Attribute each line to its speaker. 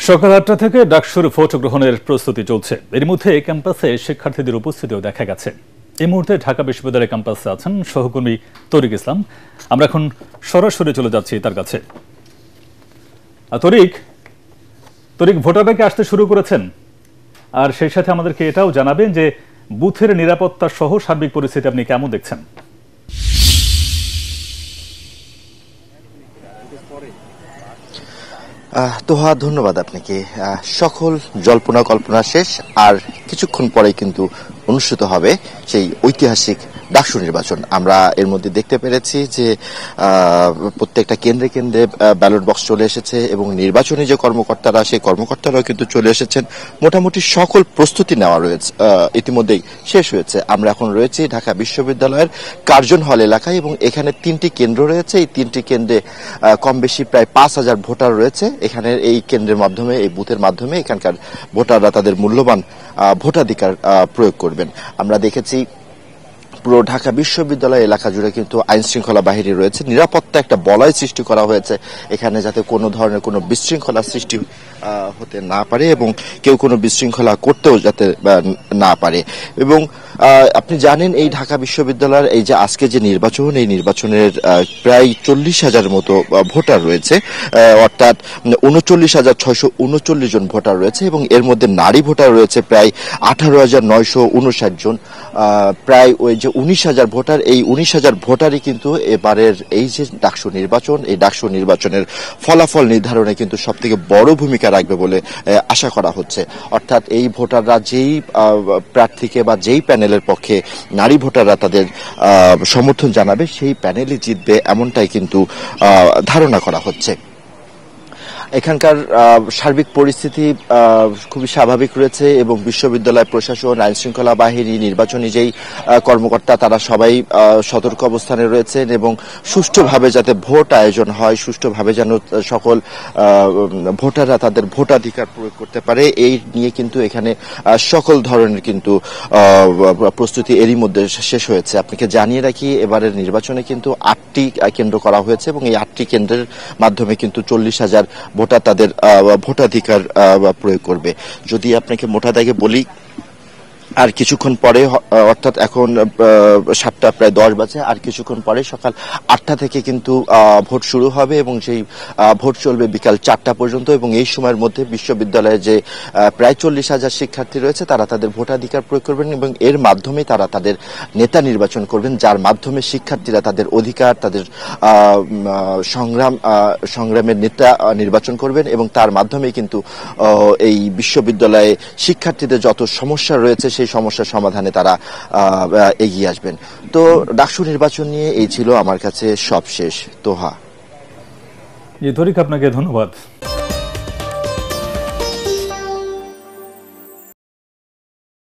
Speaker 1: সকাল ৮টা থেকে ডাকসুর ভোট গ্রহণের প্রস্তুতি চলছে। এর মধ্যে ক্যাম্পাসে শিক্ষার্থীদের উপস্থিতিও দেখা গেছে। এই মুহূর্তে ঢাকা বিশ্ববিদ্যালয়ের ক্যাম্পাসে আছেন সহকর্মী তরিক ইসলাম। আমরা এখন সরাসরি চলে যাচ্ছি তার কাছে। তরিক, ভোটাররা কি আসতে শুরু করেছেন? আর সেই সাথে আমাদেরকে এটাও জানাবেন যে বুথের নিরাপত্তা সহ সার্বিক পরিস্থিতি আপনি কেমন দেখছেন?
Speaker 2: তোহা, ধন্যবাদ আপনাকে। সকল জল্পনা কল্পনা শেষ, আর কিছুক্ষণ পরে কিন্তু অনুষ্ঠিত হবে সেই ঐতিহাসিক ডাকসু নির্বাচন। আমরা এর মধ্যে দেখতে পেরেছি যে প্রত্যেকটা কেন্দ্রে কেন্দ্রে ব্যালট বক্স চলে এসেছে এবং নির্বাচনী যে কর্মকর্তারা, সেই কর্মকর্তারাও কিন্তু চলে এসেছেন। মোটামুটি সকল প্রস্তুতি নেওয়া রয়েছে, ইতিমধ্যেই শেষ হয়েছে। আমরা এখন রয়েছি ঢাকা বিশ্ববিদ্যালয়ের কার্জন হল এলাকায় এবং এখানে 3টি কেন্দ্র রয়েছে। এই 3টি কেন্দ্রে কম বেশি প্রায় 5,000 ভোটার রয়েছে। এখানে এই কেন্দ্রের মাধ্যমে, এই বুথের মাধ্যমে এখানকার ভোটাররা তাদের মূল্যবান ভোটাধিকার প্রয়োগ করবেন। আমরা দেখেছি পুরো ঢাকা বিশ্ববিদ্যালয় এলাকা জুড়ে কিন্তু আইন শৃঙ্খলা বাহিনী রয়েছে। নিরাপত্তা একটা বলয় সৃষ্টি করা হয়েছে এখানে, যাতে কোনো ধরনের কোনো বিশৃঙ্খলা সৃষ্টি হতে না পারে এবং কেউ কোনো বিশৃঙ্খলা করতেও যাতে না পারে। এবং আপনি জানেন, এই ঢাকা বিশ্ববিদ্যালয়ের এই যে আজকে যে নির্বাচন, এই নির্বাচনের প্রায় 40,000 মতো ভোটার রয়েছে, অর্থাৎ 39,639 জন ভোটার রয়েছে এবং এর মধ্যে নারী ভোটার রয়েছে প্রায় 18,959 জন। প্রায় ওই যে 19,000 ভোটার, এই 19,000 ভোটারই কিন্তু এবারের এই যে ডাকসু নির্বাচন, এই ডাকসু নির্বাচনের ফলাফল নির্ধারণে কিন্তু সবথেকে বড় ভূমিকা রাখবে বলে আশা করা হচ্ছে। অর্থাৎ এই ভোটাররা যেই প্রার্থীকে বা যেই প্যানেলের পক্ষে নারী ভোটাররা তাদের সমর্থন জানাবে, সেই প্যানেলই জিতবে, এমনটাই কিন্তু ধারণা করা হচ্ছে। এখানকার সার্বিক পরিস্থিতি খুবই স্বাভাবিক রয়েছে এবং বিশ্ববিদ্যালয় প্রশাসন, আইন শৃঙ্খলা বাহিনী, নির্বাচনী যেই কর্মকর্তা, তারা সবাই সতর্ক অবস্থানে রয়েছেন এবং সুষ্ঠুভাবে যাতে ভোট আয়োজন হয়, সুষ্ঠুভাবে যেন সকল ভোটাররা তাদের ভোটাধিকার প্রয়োগ করতে পারে, এই নিয়ে কিন্তু এখানে সকল ধরনের কিন্তু প্রস্তুতি এরই মধ্যে শেষ হয়েছে। আপনাকে জানিয়ে রাখি, এবারের নির্বাচনে কিন্তু 8টি কেন্দ্র করা হয়েছে এবং এই 8টি কেন্দ্রের মাধ্যমে কিন্তু 40,000 ভোটার তাদের ভোটাধিকার প্রয়োগ করবে। যদি আপনাকে মোটা দাগে বলি, আর কিছুক্ষণ পরে, অর্থাৎ এখন 7টা প্রায় 10 বাজে, আর কিছুক্ষণ পরে সকাল 8টা থেকে কিন্তু ভোট শুরু হবে এবং সেই ভোট চলবে বিকাল 4টা পর্যন্ত। এবং এই সময়ের মধ্যে বিশ্ববিদ্যালয়ে যে প্রায় 40,000 শিক্ষার্থী রয়েছে, তারা তাদের ভোটাধিকার প্রয়োগ করবেন এবং এর মাধ্যমে তারা তাদের নেতা নির্বাচন করবেন, যার মাধ্যমে শিক্ষার্থীরা তাদের অধিকার, তাদের সংগ্রামের নেতা নির্বাচন করবেন এবং তার মাধ্যমে কিন্তু এই বিশ্ববিদ্যালয়ে শিক্ষার্থীদের যত সমস্যা রয়েছে, সেই সমস্যার সমাধানে তারা এগিয়ে আসবেন। তো ডাকসু নির্বাচন নিয়ে এই ছিল আমার কাছে সবশেষ। তোহা,
Speaker 1: তরিক, আপনাকে ধন্যবাদ।